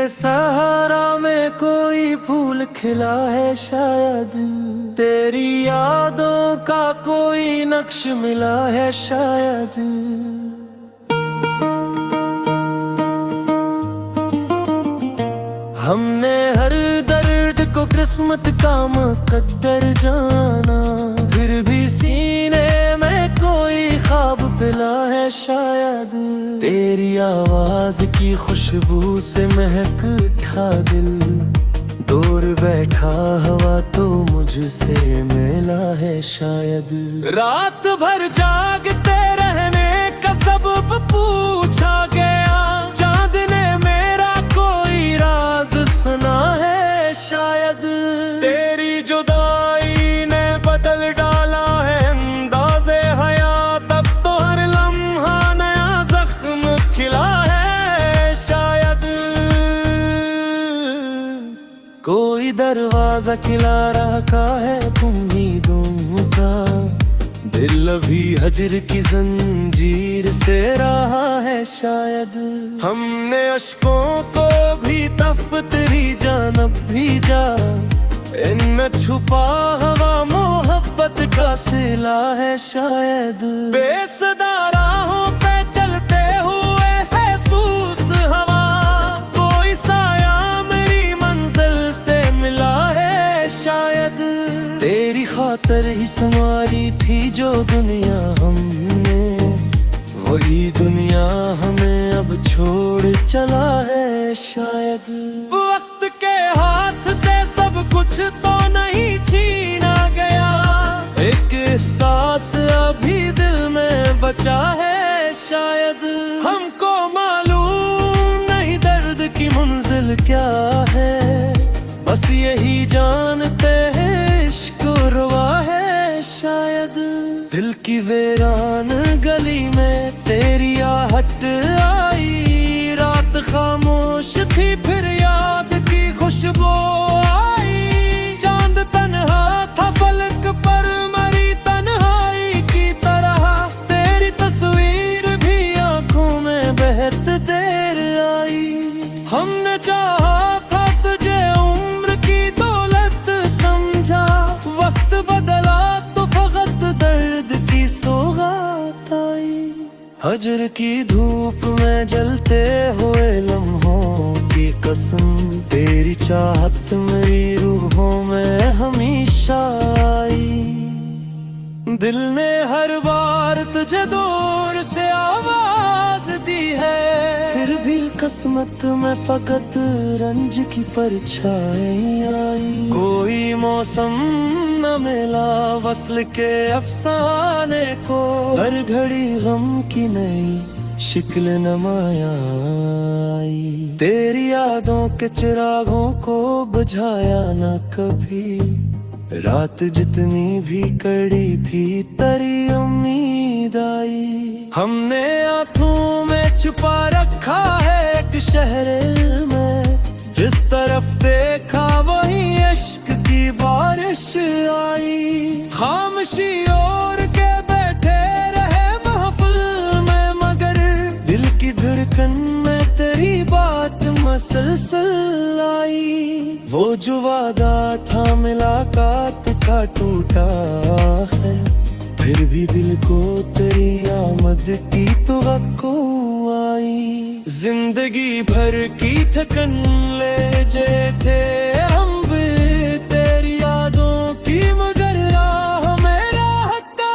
सहारा में कोई फूल खिला है शायद, तेरी यादों का कोई नक्श मिला है शायद। हमने हर दर्द को किस्मत का मुकद्दर जाना, फिर भी सीने में कोई ख्वाब पिला है शायद। तेरी आवाज की खुशबू से महक उठा दिल, दूर बैठा हवा तो मुझसे मिला है शायद। रात भर जागते रहने का सबब पूछा गया, चांद ने मेरा कोई राज सुना है शायद। तेरी जुदाई ने बदल डाला है अंदाज़े हयात, अब तो हर लम्हा नया जख्म खिला है शायद। कोई दरवाजा खिला रखा है उम्मीदों का, दिल अभी हजर की जंजीर से रहा है शायद। हमने अश्कों को भी दफ्तरी जानब भेजा, इनमें छुपा हवा मोहब्बत का सिला है शायद। बेसदा राहों पे चलते हुए महसूस हवा, कोई साया मेरी मंजिल से मिला है शायद। तेरी खातर ही संवारी थी जो दुनिया हमने, वही दुनिया हमें अब छोड़ चला है शायद। वक्त के हाथ से सब कुछ तो नहीं छीना गया, एक एहसास अभी दिल में बचा है शायद। हमको मालूम नहीं दर्द की मंजिल क्या है, बस यही जानते हैं इश्क रुआ है शायद। दिल की वीरान गली में तेरी आहट आई, रात खामोश थी फिर याद की खुशबू आई। चांद तन्हा था फलक पर मरी तन्हाई की तरह, तेरी तस्वीर भी आंखों में बहत देर आई। हमने चाहा था तुझे उम्र की दौलत समझा, वक्त बदला तो फकत दर्द की सौगात आई। हजर की धूप में जलते हुए लम्हों की कसम, तेरी चाहत मेरी रूहों में हमेशा आई। दिल ने हर बार तुझे दूर से आवाज दी है, फिर भी किस्मत में फकत रंज की परछाई आई। कोई मौसम न मिला वस्ल के अफसाने को, हर घड़ी गम की नई शिक्ल नमाया आई। तेरी यादों के चिरागों को बुझाया न कभी, रात जितनी भी कड़ी थी तेरी उम्मीद आई। हमने आंखों में छुपा रखा है एक शहर में, जिस तरफ देखा वही इश्क की बारिश आई। खामोशी ओढ़ के बैठे रहे महफिल में, मगर दिल की धड़कन में तेरी बात मसलसल आई। वो जो वादा था मुलाकात का टूटा है, फिर भी दिल को तेरी आमद की तवक्को आई। जिंदगी भर की थकन ले जे थे हम भी तेरी यादों की, मगर राह में राहत आई।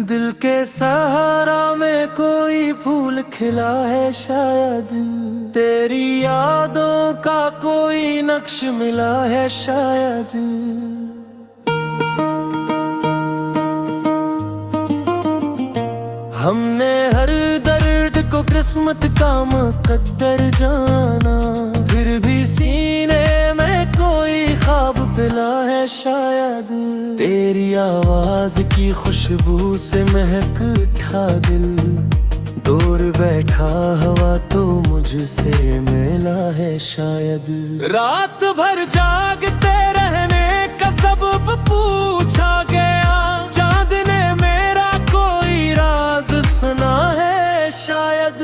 दिल के सहारा में कोई कोई फूल खिला है शायद, तेरी यादों का कोई नक्श मिला है शायद। हमने हर दर्द को किस्मत का मुकद्दर जाना, फिर भी सीने में कोई ख्वाब पिला है शायद। तेरी आवाज की खुशबू से महक उठा दिल, दूर बैठा हवा तो मुझसे मिला है शायद। रात भर जागते रहने का सबब पूछा गया, चांद ने मेरा कोई राज सुना है शायद।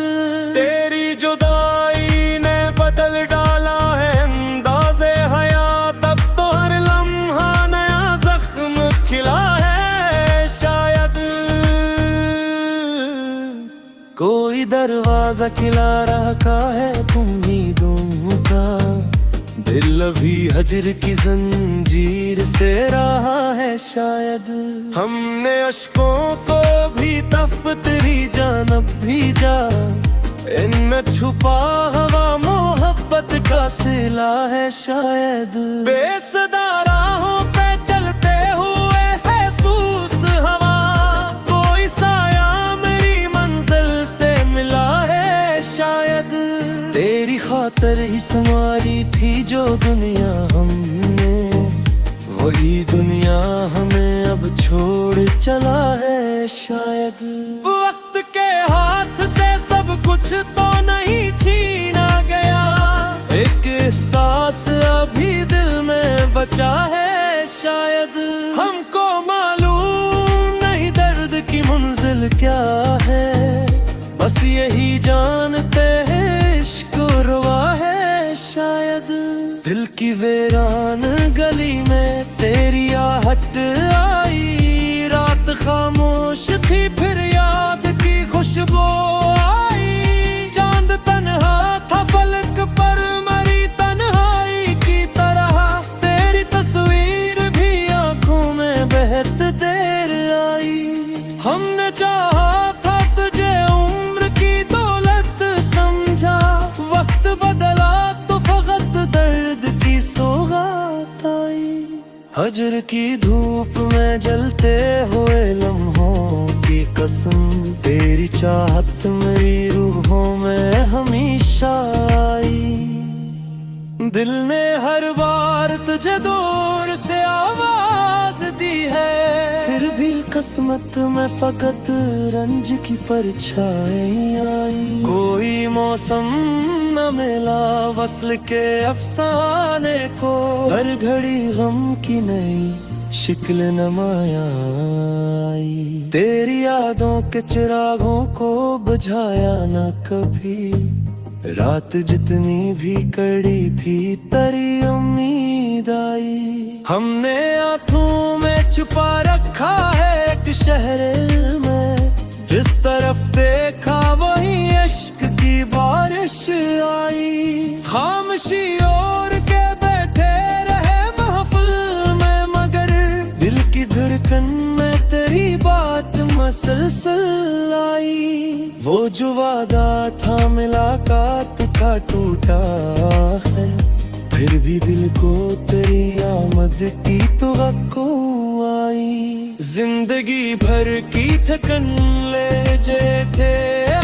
तेरी जुदाई ने बदल डाला है अंदाज़े हयात, अब तो हर लम्हा नया जख्म खिला है शायद। कोई दरवाजा खिला रखा है उम्मीदों का, दिल अभी हजर की जंजीर से रहा है शायद। हमने अश्कों को भी दफ्तरी जानब भेजा, इनमें छुपा हवा मोहब्बत का सिला है शायद। बेसदा राहों पे चलते हुए महसूस हवा, कोई साया मेरी मंजिल से मिला है शायद। तेरी खातर ही संवारी थी जो दुनिया हमने, वही दुनिया हमें अब छोड़ चला है शायद। वक्त के हाथ से सब कुछ तो नहीं छीना गया, एक एहसास अभी दिल में बचा है शायद। हमको मालूम नहीं दर्द की मंजिल क्या है, बस यही जानते हैं इश्क रुआ है शायद। दिल की वीरान गली में तेरी आहट आई, रात खामोश थी फिर याद की खुशबू आई। चांद तन्हा था फलक पर मरी तन्हाई की तरह, तेरी तस्वीर भी आंखों में बहत देर आई। हमने चाहा था तुझे उम्र की दौलत समझा, वक्त बदला तो फकत दर्द की सौगात आई। हजर की धूप में जलते हुए लम्हों की कसम, तेरी चाहत मेरी रूहों में हमेशा आई। दिल ने हर बार तुझे दूर से आवाज दी है, फिर भी किस्मत में फकत रंज की परछाई आई। कोई मौसम न मिला वस्ल के अफसाने को, हर घड़ी गम की नई शिक्ल नमाया आई। तेरी यादों के चिरागों को बुझाया न कभी, रात जितनी भी कड़ी थी तेरी उम्मीद आई। हमने आंखों में छुपा रखा है एक शहर में, जिस तरफ देखा वही इश्क की बारिश आई। खामोशी ओढ़ के बैठे रहे महफिल में, मगर दिल की धड़कन में तेरी बात मसलसल आई। वो जो वादा था मुलाकात का टूटा है, फिर भी दिल को तेरी आमद की तवक्को आई। जिंदगी भर की थकन ले जे थे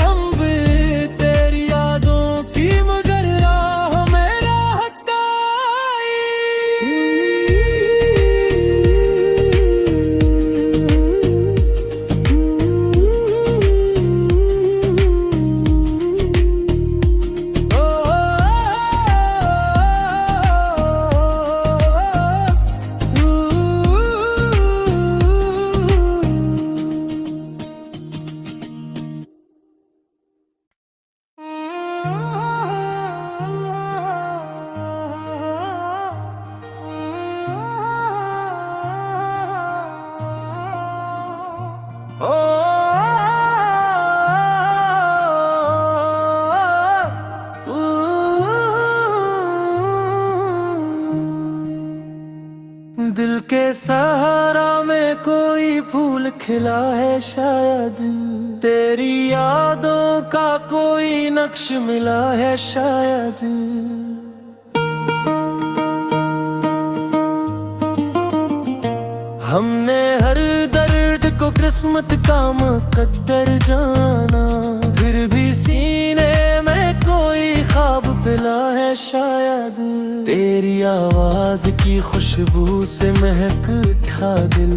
हम भी तेरी यादों की, मगर राह में राहत आई। सहारा में कोई फूल खिला है शायद, तेरी यादों का कोई नक्श मिला है शायद। हमने हर दर्द को किस्मत का मुकद्दर जाना, फिर भी सीने में कोई ख्वाब पिला है शायद। तेरी आवाज की खुशबू से महक उठा दिल,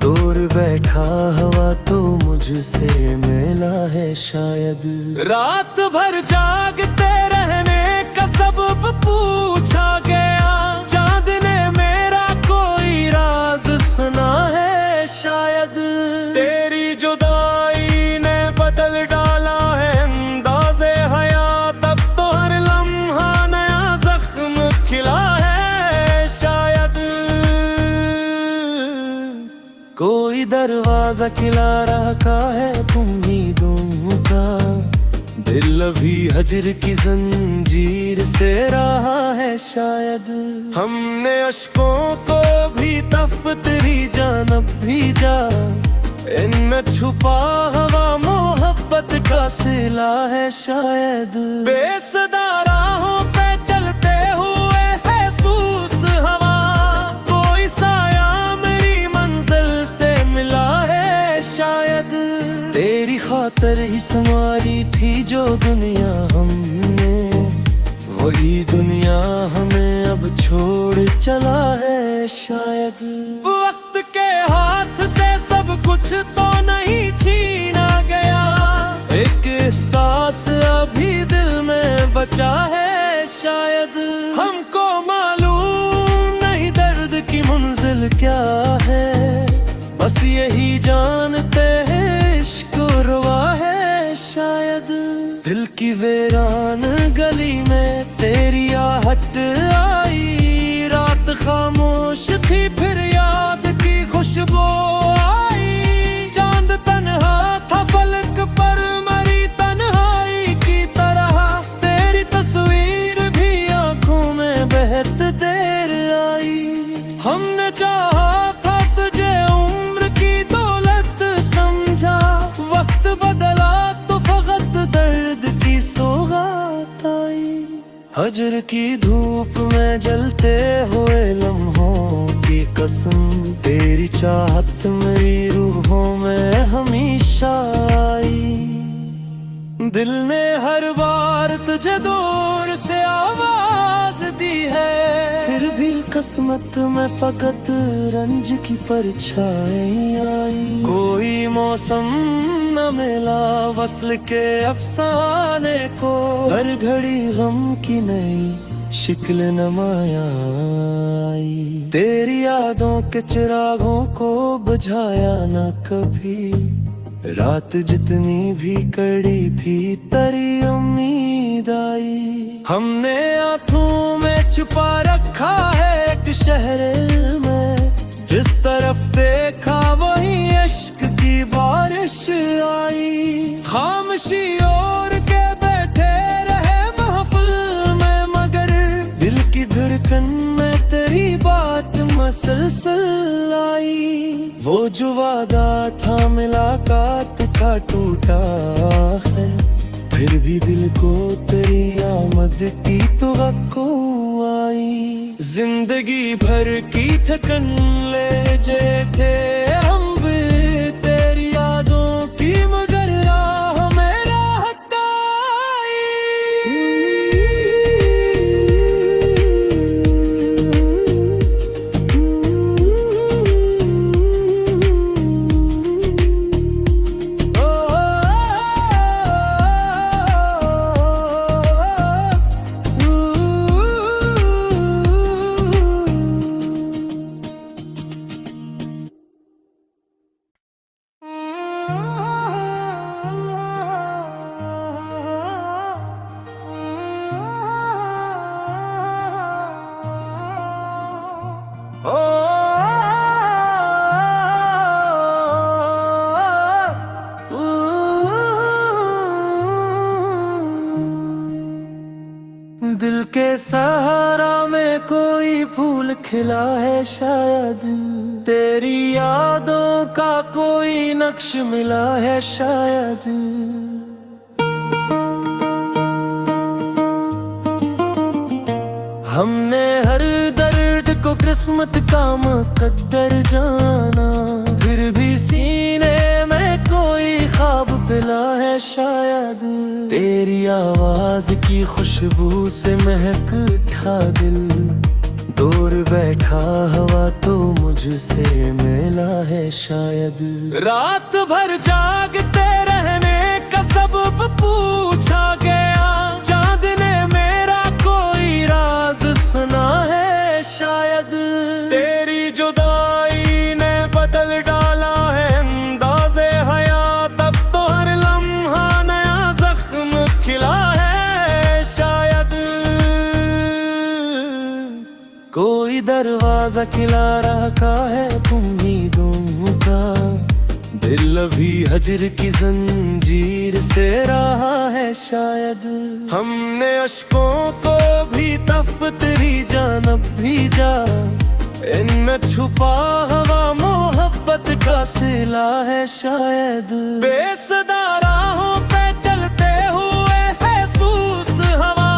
दूर बैठा हवा तो मुझसे मिला है शायद। रात भर जागते रहने का सबब पूछा गया, चांद ने मेरा कोई राज सुना है शायद। तेरी जुदाई ने बदल डाला है अंदाज़े हयात, अब तो हर लम्हा नया जख्म खिला है शायद। कोई दरवाजा खिला रखा है उम्मीदों का, दिल अभी हजर की जंजीर से रहा है शायद। हमने अश्कों को भी दफ्तरी जानब भेजा, इनमें छुपा हवा मोहब्बत का सिला है शायद। बेसदा राहों पे चलते हुए महसूस हवा, कोई साया मेरी मंजिल से मिला है शायद। तेरी खातर ही संवारी थी जो दुनिया हमने, वही दुनिया हमें अब छोड़ चला है शायद। वक्त के हाथ से सब कुछ तो नहीं छीना गया, एक एहसास अभी दिल में बचा है शायद। हमको मालूम नहीं दर्द की मंजिल क्या है, बस यही जानते हैं इश्क रुआ है शायद। दिल की वीरान गली में तेरी आहट आई, रात खामोश थी फिर याद की खुशबू आई। चांद तन्हा था फलक पर मरी तन्हाई की तरह, तेरी तस्वीर भी आंखों में बहत देर आई। हमने चाहा था तुझे उम्र की दौलत समझा, वक्त बदला तो फकत दर्द की सौगात आई। हजर की धूप में जलते हुए लम्हों की कसम, तेरी चाहत मेरी रूहों में हमेशा आई। दिल ने हर बार तुझे दूर से आवाज दी है, फिर भी किस्मत में फकत रंज की परछाई आई। कोई मौसम न मिला वस्ल के अफसाने को, हर घड़ी गम की नई शिक्ल नमाया आई। तेरी यादों के चिरागों को बुझाया न कभी, रात जितनी भी कड़ी थी तेरी उम्मीद आई। हमने आंखों में छुपा रखा है एक शहर में, जिस तरफ देखा वही इश्क की बारिश आई। खामोशी ओढ़ के बैठे रहे महफिल में, मगर दिल की धड़कन में तेरी बात मसलसल आई। वो जो वादा था मुलाकात का टूटा है, फिर भी दिल को तेरी आमद की तवक्को आई। जिंदगी भर की थकन ले जे थे हम भी तेरी यादों की, मगर राह में राहत आई। खिला है शायद, तेरी यादों का कोई नक्श मिला है शायद। हमने हर दर्द को किस्मत का मुकद्दर जाना, फिर भी सीने में कोई ख्वाब पिला है शायद। तेरी आवाज की खुशबू से महक उठा दिल, दूर बैठा हवा तो मुझसे मिला है शायद। रात भर जागते रहने का सबब पूछा गया, चांद ने मेरा कोई राज सुना है शायद। तेरी जुदाई ने बदल डाला है अंदाज़े हयात, अब तो हर लम्हा नया जख्म खिला है शायद। कोई दरवाजा खिला रखा है उम्मीदों का, दिल अभी हजर की जंजीर से रहा है शायद। हमने अश्कों को भी दफ्तरी जानब भेजा, इनमें छुपा हवा मोहब्बत का सिला है शायद। बेसदा राहों पे चलते हुए महसूस हवा,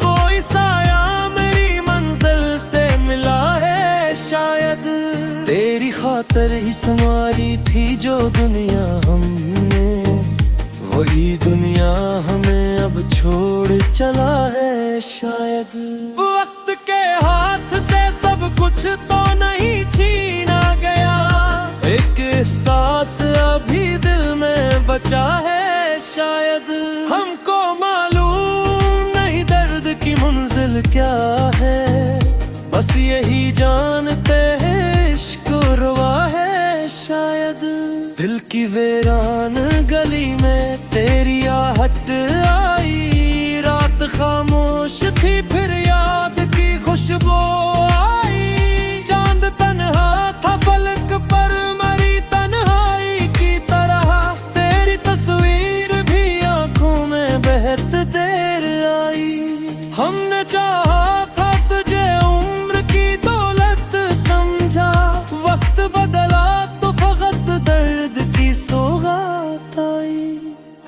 कोई साया मेरी मंजिल से मिला है शायद। तेरी खातर ही संवारी थी जो दुनिया हमने, वही दुनिया हमें अब छोड़ चला है शायद। वक्त के हाथ से सब कुछ तो नहीं छीना गया, एक एहसास अभी दिल में बचा है शायद। हमको मालूम नहीं दर्द की मंजिल क्या है, बस यही जानते हैं इश्क रुवा है शायद। दिल की वीरान गली में तेरी आहट आई, रात खामोश थी फिर याद की खुशबू आई। चांद तन्हा था फलक पर मरी तन्हाई की तरह, तेरी तस्वीर भी आंखों में बहत देर आई। हमने चाहा था तुझे उम्र की दौलत समझा, वक्त बदला तो फकत दर्द की सौगात आई।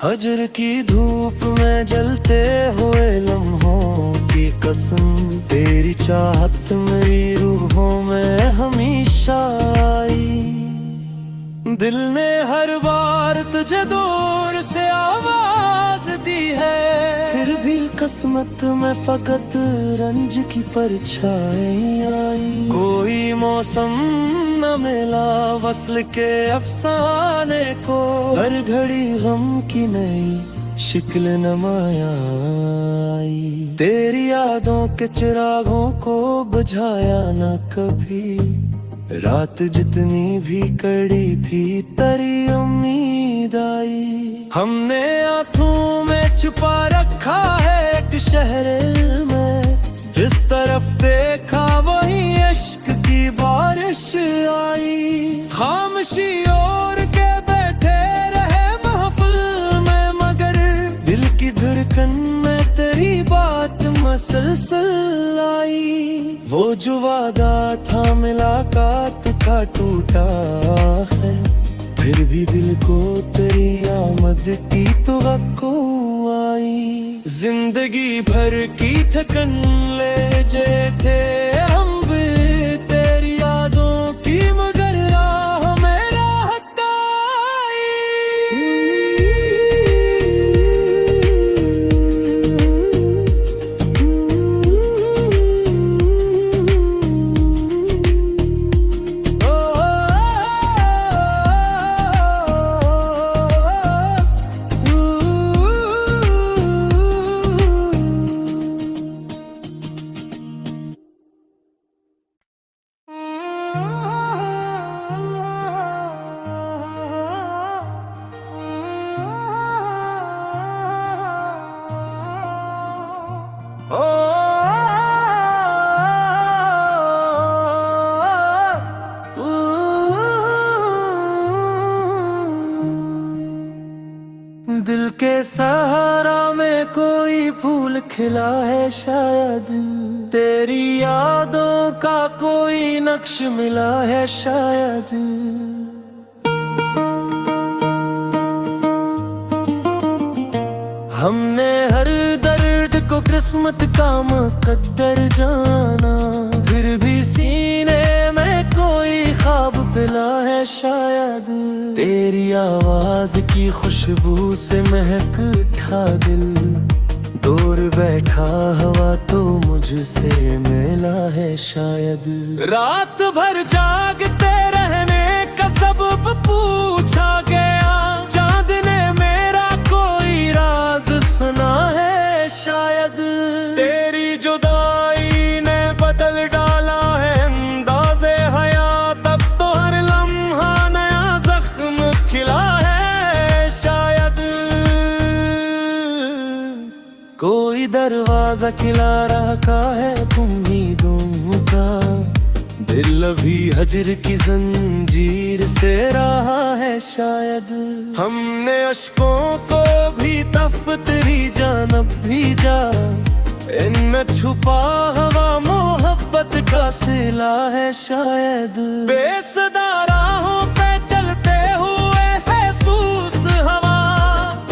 हजर की धूप में जलते हुए लम्हों की कसम, तेरी चाहत मेरी रूहों में हमेशा आई। दिल ने हर बार तुझे दूर से आवाज दी है, फिर भी किस्मत में फकत रंज की परछाई आई। कोई मौसम न मिला वस्ल के अफसाने को, हर घड़ी गम की नई शिक्ल नमाया आई। तेरी यादों के चिरागों को बुझाया न कभी, रात जितनी भी कड़ी थी तेरी उम्मीद आई। हमने आंखों में छुपा रखा है एक शहर में, जिस तरफ देखा वही इश्क की बारिश आई। खामोशी ओढ़ के बैठे रहे महफिल में, मगर दिल की धड़कन में तेरी बात मसलसल आई। वो जो वादा था मुलाकात का टूटा है, फिर भी दिल को तेरी आमद की तवक्को आई। जिंदगी भर की थकन ले जे थे हम भी तेरी यादों की, मगर राह में राहत आई। दिल के सहारा में कोई फूल खिला है शायद, तेरी यादों का कोई नक्श मिला है शायद। हमने हर दर्द को किस्मत का मुकद्दर जाना, फिर भी सीने में कोई ख्वाब पिला है शायद। तेरी आवाज की खुशबू से महक उठा दिल, दूर बैठा हवा तो मुझसे मिला है शायद। रात भर जागते रहने का सबब पूछा गया, चांद ने मेरा कोई राज सुना है शायद। तेरी जुदाई ने बदल डाला है अंदाज़े हयात, अब तो हर लम्हा नया जख्म खिला है शायद। कोई दरवाजा खिला रखा है उम्मीदों का, दिल अभी हजर की जंजीर से रहा है शायद। हमने अश्कों को भी दफ्तरी जानब भेजा, इनमें छुपा हवा मोहब्बत का सिला है शायद। बेसदा राहों पे चलते हुए महसूस हवा,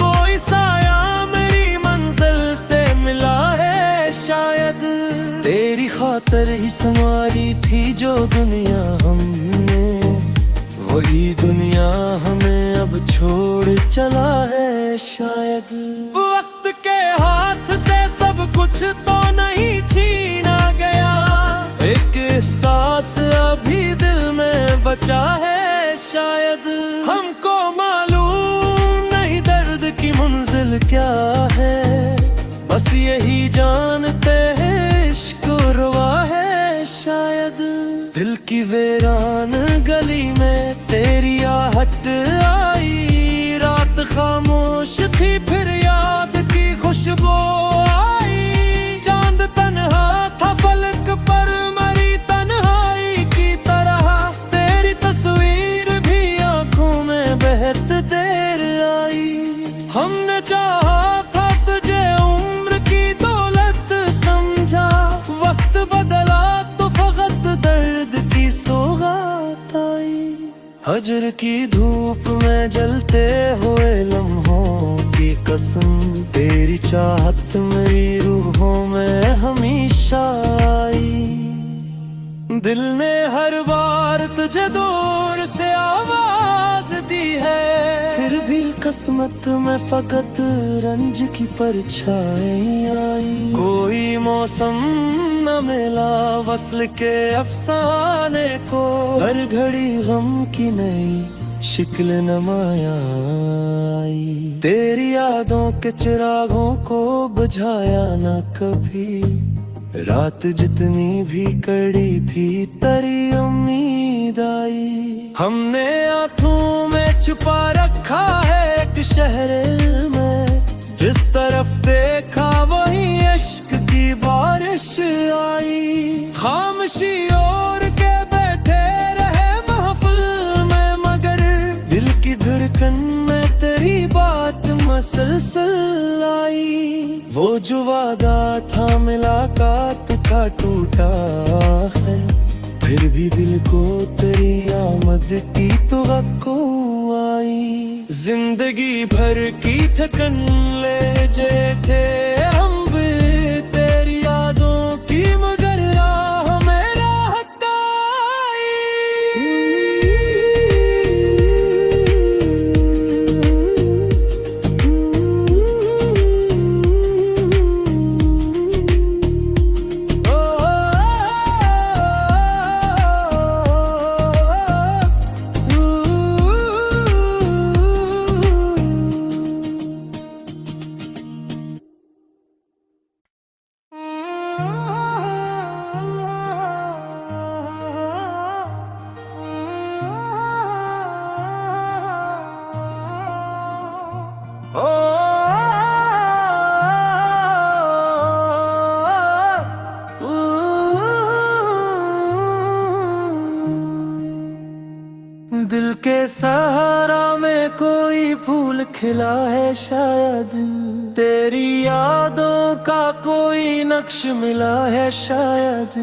कोई साया मेरी मंजिल से मिला है शायद। तेरी खातर ही संवारी थी जो दुनिया हमने, वही दुनिया हमें अब छोड़ चला है शायद। वक्त के हाथ से सब कुछ तो नहीं छीना गया, एक एहसास अभी दिल में बचा है शायद। हमको मालूम नहीं दर्द की मंजिल क्या है, बस यही जानते हैं इश्क रुआ है शायद। दिल की वीरान गली में तेरी आहट आई, रात खामोश थी फिर याद की खुशबू आई। चांद तन्हा था फलक पर मरी तन्हाई की तरह, तेरी तस्वीर भी आंखों में बहत देर आई। हमने चाहा था तुझे उम्र की दौलत समझा, वक्त बदला तो फकत दर्द की सौगात आई। हजर की धूप में जलते हुए लम्हों की कसम, तेरी चाहत मेरी रूहों में हमेशा आई। दिल ने हर बार तुझे दूर से आवाज दी है, फिर भी किस्मत में फकत रंज की परछाई आई। कोई मौसम न मिला वस्ल के अफसाने को, हर घड़ी गम की नई शिक्ल नमाया आई। तेरी यादों के चिरागों को बुझाया न कभी, रात जितनी भी कड़ी थी तेरी उम्मीद आई। हमने आंखों में छुपा रखा है एक शहर में, जिस तरफ देखा वही इश्क की बारिश आई। खामोशी ओढ़ के बैठे रहे महफिल में, मगर दिल की धड़कन में तेरी बात मसलसल आई। वो जो वादा था मुलाकात का टूटा है, फिर भी दिल को तेरी आमद की तवक्को आई। जिंदगी भर की थकन ले जे थे हम भी तेरी यादों की, मगर राह में राहत आई। दिल के सहारा में कोई फूल खिला है शायद, तेरी यादों का कोई नक्श मिला है शायद।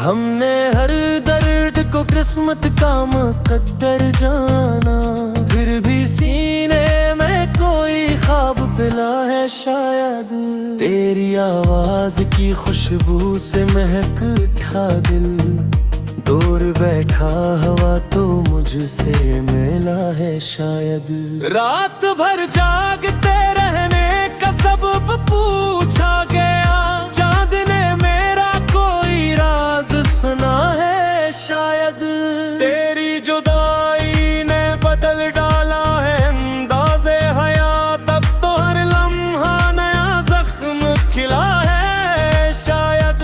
हमने हर दर्द को किस्मत का मुकद्दर जाना, फिर भी सीने में कोई ख्वाब पिला है शायद। तेरी आवाज की खुशबू से महक उठा दिल, दूर बैठा हवा तो मुझसे मिला है शायद। रात भर जागते रहने का सबब पूछा गया, चांद ने मेरा कोई राज सुना है शायद। तेरी जुदाई ने बदल डाला है अंदाज़े हयात, अब तो हर लम्हा नया जख्म खिला है शायद।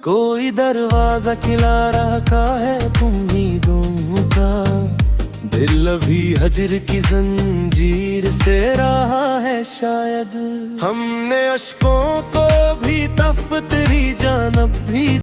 कोई दरवाजा खिला रखा है उम्मीदों का, दिल अभी हजर की जंजीर से रहा है शायद। हमने अश्कों को भी तफ तेरी जानब भी